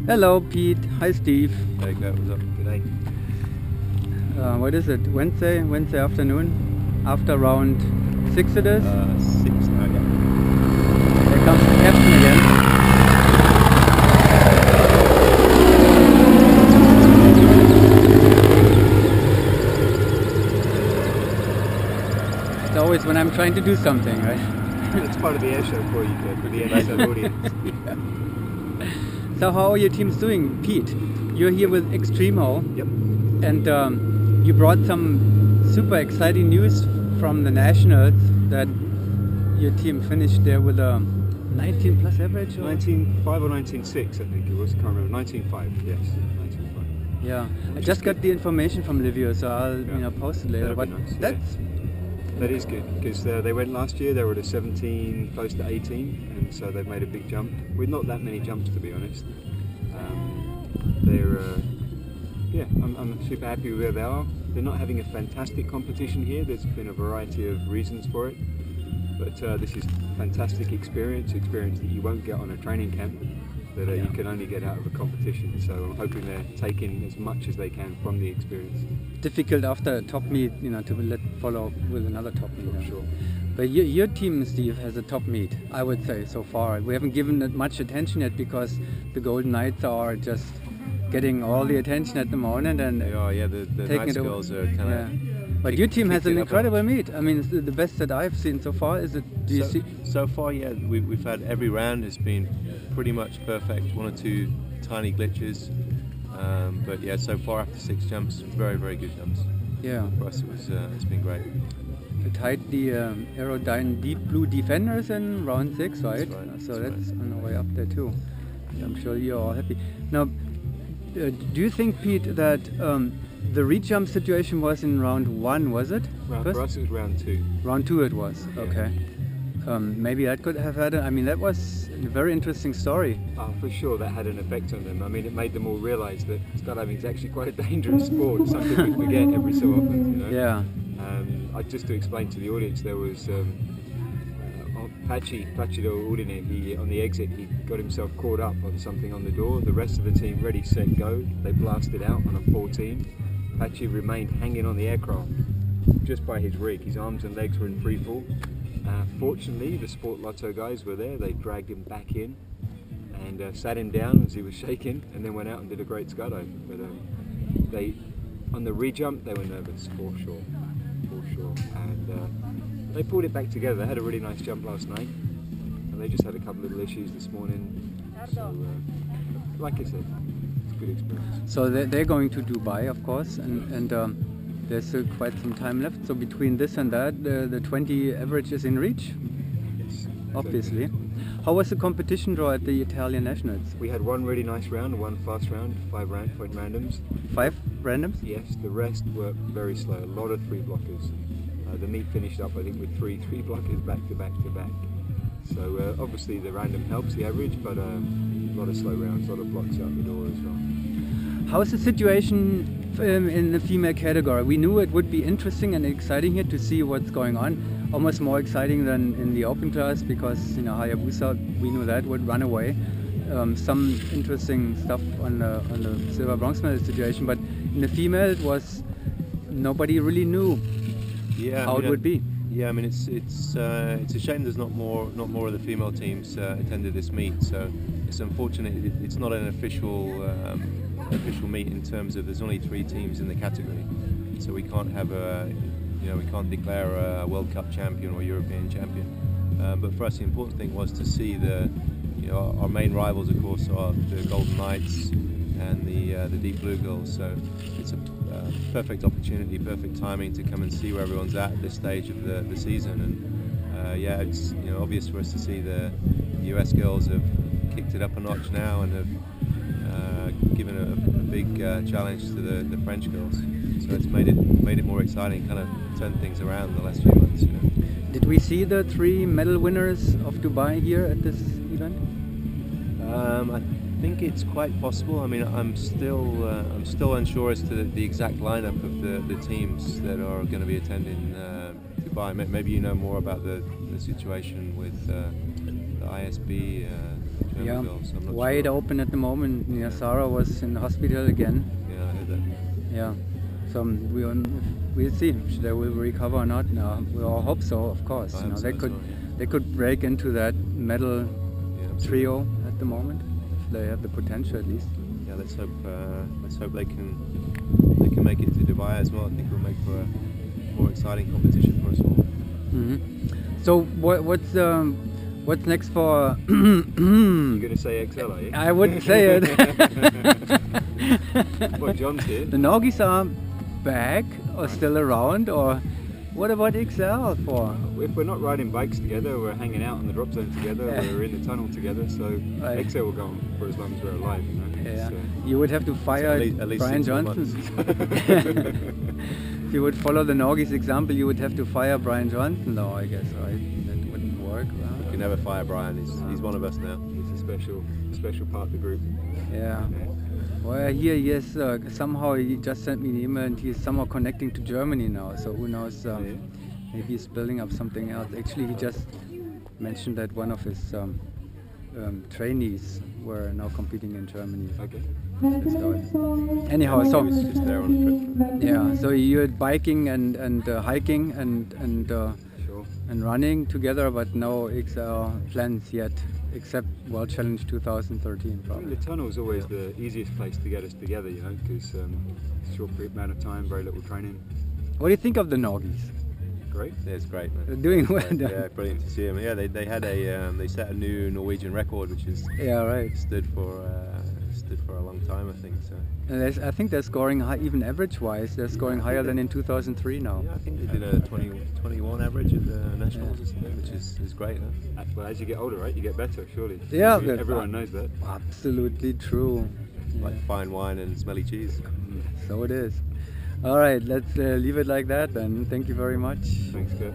Hello, Pete. Hi, Steve. There you go. What's up? Good day. What is it? Wednesday afternoon? After round 6 it is? 6 now, yeah. Here comes the captain again. It's always when I'm trying to do something, right? It's part of the air show for you, for the NSL audience. So how are your teams doing? Pete, you're here with Extremo. Yep. And you brought some super exciting news from the Nationals that your team finished there with a 19 plus average? 19.5 or 19.6 I think it was, I can't remember. 19.5, yes. 19.5. Yeah, I just got the information from Livio, so I'll post it later. That'd be nice, that is good, because they went last year, they were at a 17, close to 18, and so they've made a big jump. With not that many jumps, to be honest. I'm super happy with where they are. They're not having a fantastic competition here. There's been a variety of reasons for it, but this is fantastic experience that you won't get on a training camp, that you can only get out of a competition. So I'm hoping they're taking as much as they can from the experience. Difficult after a top meet, to follow with another top meet. Sure. But your team, Steve, has a top meet, I would say, so far. We haven't given it much attention yet because the Golden Knights are just getting all the attention at the moment, and they are, the Knights girls are kind of. But your team has an incredible meet. I mean, it's the best that I've seen so far. Is it? So far, yeah, we've had every round has been pretty much perfect. 1 or 2 tiny glitches, but yeah, so far after 6 jumps, very, very good jumps. Yeah. For us, it's been great. You tied the Aerodyne Deep Blue Defenders in round 6, right? So that's on the way up there too. I'm sure you're all happy. Now, do you think, Pete, that the re-jump situation was in round 1, was it? For us it was round 2. Round 2 it was, okay. Maybe that could have had, that was a very interesting story. For sure, that had an effect on them. I mean, it made them all realise that skydiving is actually quite a dangerous sport, something we forget every so often, Yeah. Just to explain to the audience, there was Placido Udine, on the exit, he got himself caught up on something on the door. The rest of the team, ready, set, go. They blasted out on a 14. Pachi remained hanging on the aircraft just by his rig. His arms and legs were in free fall. Fortunately, the Sport Lotto guys were there. They dragged him back in and sat him down as he was shaking, and then went out and did a great skydive. But on the re-jump, they were nervous, for sure. And they pulled it back together. They had a really nice jump last night, and they just had a couple of little issues this morning. So, like I said, it's a good experience. So they're going to Dubai, of course, and there's still quite some time left. So between this and that, the 20 average is in reach? Yes. Obviously. Exactly. How was the competition draw at the Italian Nationals? We had one really nice round, one fast round, 5 randoms. 5 randoms? Yes, the rest were very slow, a lot of 3 blockers. The meet finished up, I think, with 3 blockers back to back to back. So obviously the random helps the average, but a lot of slow rounds, a lot of blocks out the door as well. How's the situation in the female category? We knew it would be interesting and exciting here to see what's going on. Almost more exciting than in the open class, because Hayabusa, we knew that would run away. Some interesting stuff on the silver bronze medal situation, but in the female it was nobody really knew how it would be. Yeah, I mean it's a shame there's not more of the female teams attended this meet. So it's unfortunate it's not an official meet in terms of there's only 3 teams in the category. So we can't have we can't declare a World Cup champion or European champion. But for us the important thing was to see our main rivals, of course, are the Golden Knights and the Deep Blue girls. So it's a perfect opportunity, perfect timing to come and see where everyone's at this stage of the season. And it's obvious for us to see the US girls have kicked it up a notch now and have given a big challenge to the French girls. So it's made it more exciting, kind of turned things around the last few months. Did we see the 3 medal winners of Dubai here at this event? I think it's quite possible. I mean, I'm still unsure as to the exact lineup of the teams that are going to be attending Dubai. Maybe you know more about the situation with the ISB. Yeah, So I'm not wide sure. open at the moment. Yeah, Sarah was in the hospital again. Yeah, I heard that. Yeah, so we'll see if they will recover or not. No, we all hope so, of course. I You know, hope so as well, yeah. they could break into that medal Yeah, absolutely. trio at the moment. If they have the potential at least. Yeah, let's hope they can make it to Dubai as well. I think it'll make for a more exciting competition for us all. So what's next for? You're going to say XL, are you? I wouldn't say it. Well, John's here. The Norgis are back or still around, or what about XL for? If we're not riding bikes together, we're hanging out on the drop zone together, Yeah. we're in the tunnel together, so Right. XL will go on for as long as we're alive, you know. Yeah, So, you would have to fire at least Brian 6 more Johnson. months. If you would follow the Norgis example, you would have to fire Brian Johnson, though, I guess, right? That wouldn't work. You can never fire Brian. He's one of us now. it's a special part of the group. Yeah. Well, here he is. Somehow he just sent me an email, and he's somehow connecting to Germany now. So who knows? Yeah. Maybe he's building up something else. Actually, he just mentioned that one of his trainees were now competing in Germany. Okay. Anyhow, so He was just there on a trip. yeah. So you're biking and hiking and Sure. running together, but no XL plans yet, except World Challenge 2013 I think probably. the tunnel's always the easiest place to get us together, you know, because short amount of time, very little training. What do you think of the Norgis? Great. Yeah, it's great, man. They're doing well. Yeah, brilliant to see him. Yeah, they had they set a new Norwegian record, which is Yeah, right. stood for a long time, I think. So And I think they're scoring high, even average-wise. They're scoring higher than in 2003 now. yeah, I think they did a 21 average at the nationals, or something, which is great. Huh? Well, as you get older, right, you get better, surely. Yeah, but- Everyone knows that. Absolutely true. Like fine wine and smelly cheese. So it is. All right, let's leave it like that then. Thank you very much. Thanks, Kurt.